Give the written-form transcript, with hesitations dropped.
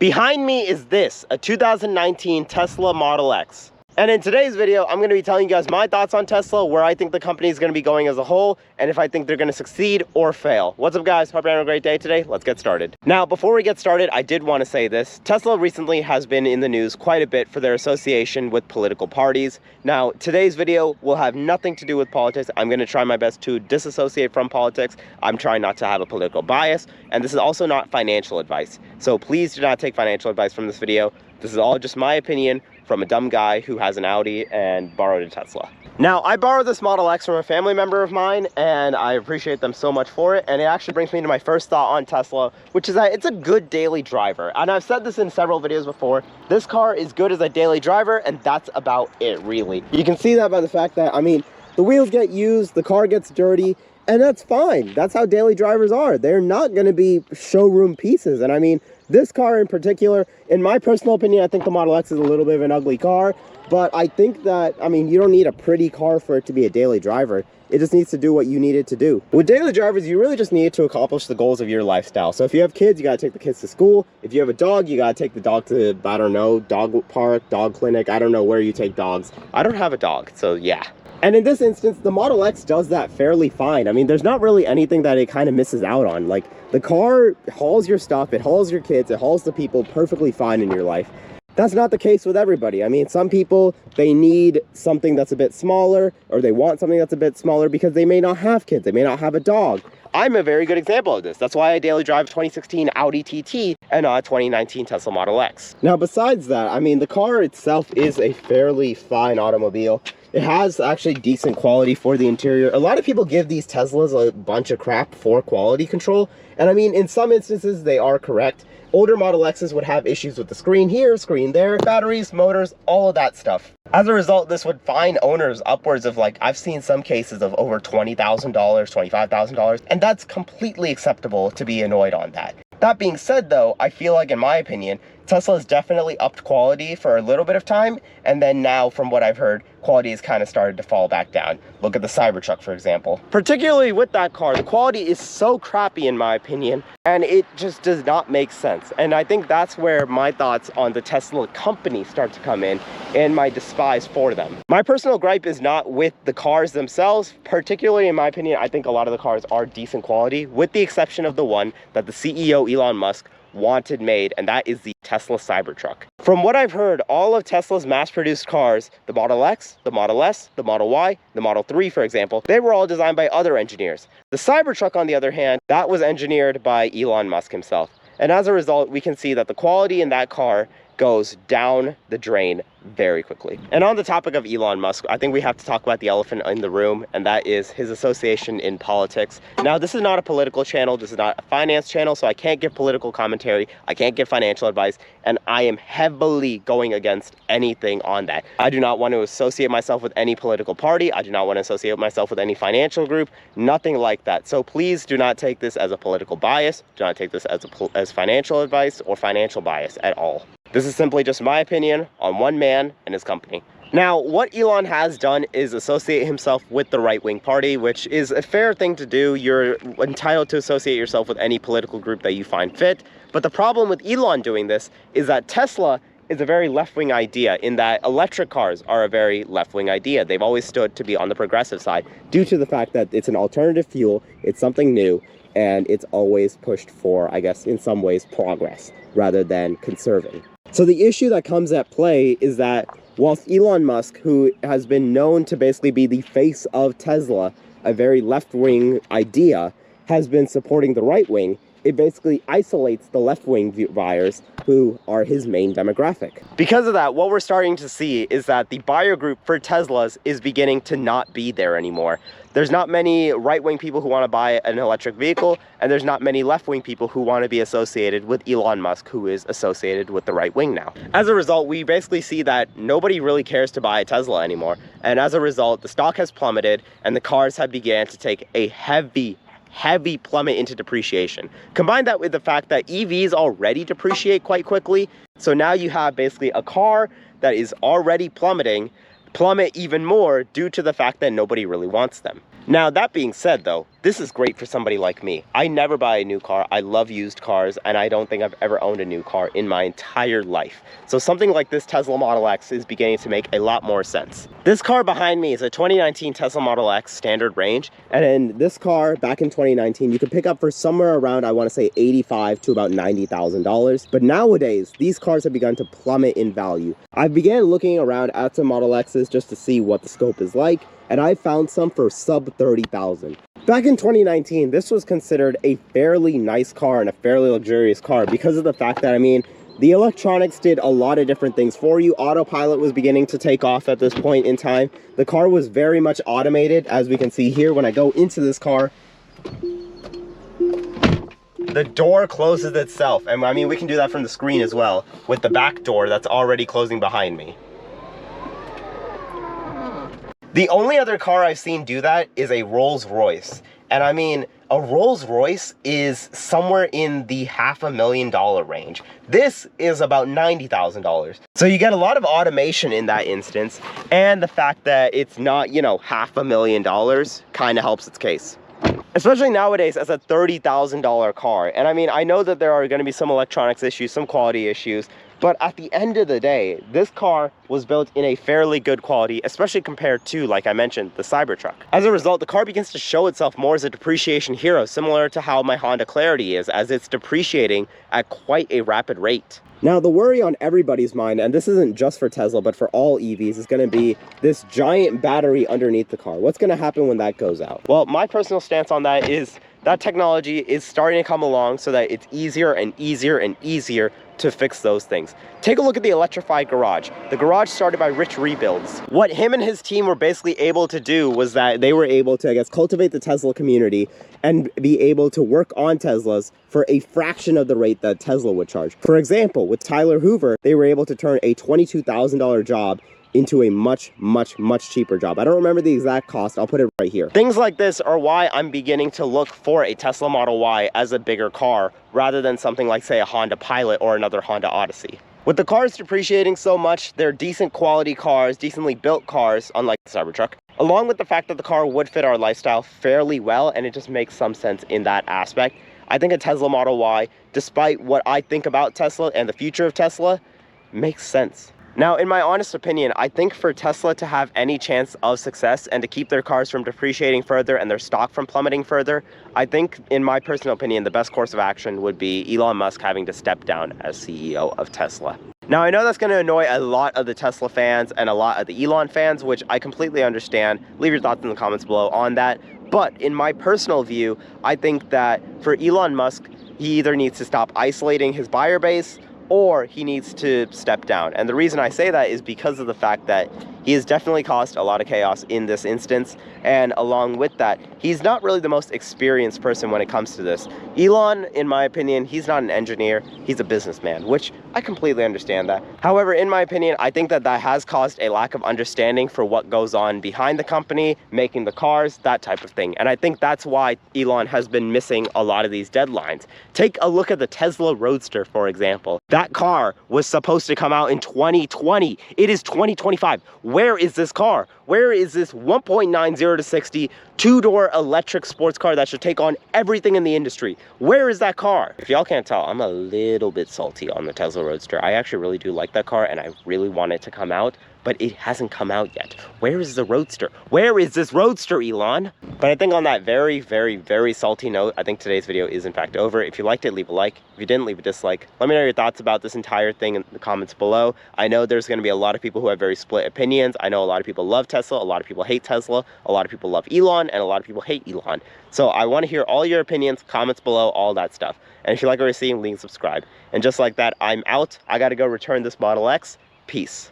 Behind me is this, a 2019 Tesla Model X. And in today's video, I'm going to be telling you guys my thoughts on Tesla, where I think the company is going to be going as a whole, and if I think they're going to succeed or fail. What's up guys? Hope you're having a great day today. Let's get started. Now, before we get started, I did want to say this. Tesla recently has been in the news quite a bit for their association with political parties. Now, today's video will have nothing to do with politics. I'm going to try my best to disassociate from politics. I'm trying not to have a political bias, and this is also not financial advice. So please do not take financial advice from this video. This is all just my opinion from a dumb guy who has an Audi and borrowed a Tesla. Now, I borrowed this Model X from a family member of mine, and I appreciate them so much for it. And it actually brings me to my first thought on Tesla, which is that it's a good daily driver. And I've said this in several videos before. This car is good as a daily driver, and that's about it, really. You can see that by the fact that, I mean, the wheels get used, the car gets dirty, and that's fine. That's how daily drivers are. They're not going to be showroom pieces. And I mean, this car in particular, in my personal opinion, I think the Model X is a little bit of an ugly car. But I think that, I mean, you don't need a pretty car for it to be a daily driver. It just needs to do what you need it to do. With daily drivers, you really just need it to accomplish the goals of your lifestyle. So if you have kids, you got to take the kids to school. If you have a dog, you got to take the dog to, I don't know, dog park, dog clinic. I don't know where you take dogs. I don't have a dog, so yeah. And in this instance, the Model X does that fairly fine. I mean, there's not really anything that it kind of misses out on. Like, the car hauls your stuff, it hauls your kids, it hauls the people perfectly fine in your life. That's not the case with everybody. I mean, some people, they need something that's a bit smaller, or they want something that's a bit smaller because they may not have kids, they may not have a dog. I'm a very good example of this. That's why I daily drive 2016 Audi TT and a 2019 Tesla Model X. Now, besides that, I mean, the car itself is a fairly fine automobile. It has actually decent quality for the interior. A lot of people give these Teslas a bunch of crap for quality control. And I mean, in some instances, they are correct. Older Model X's would have issues with the screen here, screen there, batteries, motors, all of that stuff. As a result, this would fine owners upwards of, like, I've seen some cases of over $20,000, $25,000, and that's completely acceptable to be annoyed on that. That being said, though, I feel like, in my opinion, Tesla's definitely upped quality for a little bit of time, and then now, from what I've heard, quality has kind of started to fall back down. Look at the Cybertruck, for example. Particularly with that car, the quality is so crappy, in my opinion, and it just does not make sense. And I think that's where my thoughts on the Tesla company start to come in, and my despise for them. My personal gripe is not with the cars themselves. Particularly, in my opinion, I think a lot of the cars are decent quality, with the exception of the one that the CEO, Elon Musk, wanted made, and that is the Tesla Cybertruck. From what I've heard, all of Tesla's mass-produced cars, the Model X, the Model S, the Model Y, the Model 3, for example, they were all designed by other engineers. The Cybertruck, on the other hand, that was engineered by Elon Musk himself. And as a result, we can see that the quality in that car goes down the drain very quickly. And on the topic of Elon Musk, I think we have to talk about the elephant in the room, and that is his association in politics. Now, this is not a political channel, this is not a finance channel, so I can't give political commentary, I can't give financial advice, and I am heavily going against anything on that. I do not want to associate myself with any political party, I do not want to associate myself with any financial group, nothing like that. So please do not take this as a political bias, do not take this as financial advice or financial bias at all. This is simply just my opinion on one man and his company. Now, what Elon has done is associate himself with the right-wing party, which is a fair thing to do. You're entitled to associate yourself with any political group that you find fit. But the problem with Elon doing this is that Tesla is a very left-wing idea, in that electric cars are a very left-wing idea. They've always stood to be on the progressive side due to the fact that it's an alternative fuel, it's something new, and it's always pushed for, I guess, in some ways, progress rather than conserving. So the issue that comes at play is that whilst Elon Musk, who has been known to basically be the face of Tesla, a very left-wing idea, has been supporting the right wing, it basically isolates the left-wing buyers who are his main demographic. Because of that, what we're starting to see is that the buyer group for Teslas is beginning to not be there anymore. There's not many right-wing people who want to buy an electric vehicle, and there's not many left-wing people who want to be associated with Elon Musk, who is associated with the right wing now. As a result, we basically see that nobody really cares to buy a Tesla anymore. And as a result, the stock has plummeted, and the cars have began to take a heavy plummet into depreciation. Combine that with the fact that EVs already depreciate quite quickly, so now you have basically a car that is already plummet even more due to the fact that nobody really wants them. Now, that being said though, this is great for somebody like me. I never buy a new car. I love used cars, and I don't think I've ever owned a new car in my entire life. So something like this Tesla Model X is beginning to make a lot more sense. This car behind me is a 2019 Tesla Model X standard range. And in this car back in 2019, you could pick up for somewhere around, I want to say $85,000 to about $90,000. But nowadays, these cars have begun to plummet in value. I began looking around at some Model X's just to see what the scope is like, and I found some for sub $30,000. Back in 2019, this was considered a fairly nice car and a fairly luxurious car because of the fact that, I mean, the electronics did a lot of different things for you. Autopilot was beginning to take off at this point in time. The car was very much automated, as we can see here when I go into this car. The door closes itself, and I mean, we can do that from the screen as well with the back door that's already closing behind me. The only other car I've seen do that is a Rolls-Royce. And I mean, a Rolls-Royce is somewhere in the $500,000 range. This is about $90,000. So you get a lot of automation in that instance. And the fact that it's not, you know, $500,000 kind of helps its case. Especially nowadays as a $30,000 car. And I mean, I know that there are going to be some electronics issues, some quality issues, but at the end of the day, this car was built in a fairly good quality, especially compared to, like I mentioned, the Cybertruck. As a result, the car begins to show itself more as a depreciation hero, similar to how my Honda Clarity is, as it's depreciating at quite a rapid rate. Now, the worry on everybody's mind, and this isn't just for Tesla, but for all EVs, is going to be this giant battery underneath the car. What's going to happen when that goes out? Well, my personal stance on that is that technology is starting to come along so that it's easier and easier and easier to fix those things. Take a look at the electrified garage. The garage started by Rich Rebuilds. What him and his team were basically able to do was that they were able to, I guess, cultivate the Tesla community and be able to work on Teslas for a fraction of the rate that Tesla would charge. For example, with Tyler Hoover, they were able to turn a $22,000 job into a much cheaper job. I don't remember the exact cost. I'll put it right here. Things like this are why I'm beginning to look for a Tesla Model Y as a bigger car rather than something like, say, a Honda Pilot or another Honda Odyssey. With the cars depreciating so much, they're decent quality cars, decently built cars, unlike the Cybertruck, along with the fact that the car would fit our lifestyle fairly well, and it just makes some sense in that aspect. I think a Tesla Model Y, despite what I think about Tesla and the future of Tesla, makes sense. Now, in my honest opinion, I think for Tesla to have any chance of success and to keep their cars from depreciating further and their stock from plummeting further, I think, in my personal opinion, the best course of action would be Elon Musk having to step down as CEO of Tesla. Now, I know that's going to annoy a lot of the Tesla fans and a lot of the Elon fans, which I completely understand. Leave your thoughts in the comments below on that. But in my personal view, I think that for Elon Musk, he either needs to stop isolating his buyer base or he needs to step down. And the reason I say that is because of the fact that he has definitely caused a lot of chaos in this instance. And along with that, he's not really the most experienced person when it comes to this. Elon, in my opinion, he's not an engineer, he's a businessman, which I completely understand that. However, in my opinion, I think that that has caused a lack of understanding for what goes on behind the company, making the cars, that type of thing. And I think that's why Elon has been missing a lot of these deadlines. Take a look at the Tesla Roadster, for example. That car was supposed to come out in 2020. It is 2025. Where is this car? Where is this 1.90 to 60 two-door electric sports car that should take on everything in the industry? Where is that car? If y'all can't tell, I'm a little bit salty on the Tesla Roadster. I actually really do like that car and I really want it to come out, but it hasn't come out yet. Where is the Roadster? Where is this Roadster, Elon? But I think on that very salty note, I think today's video is in fact over. If you liked it, leave a like. If you didn't, leave a dislike. Let me know your thoughts about this entire thing in the comments below. I know there's going to be a lot of people who have very split opinions. I know a lot of people love Tesla, a lot of people hate Tesla, a lot of people love Elon, and a lot of people hate Elon. So I want to hear all your opinions, comments below, all that stuff. And if you like what you're seeing, leave and subscribe. And just like that, I'm out. I got to go return this Model X. Peace.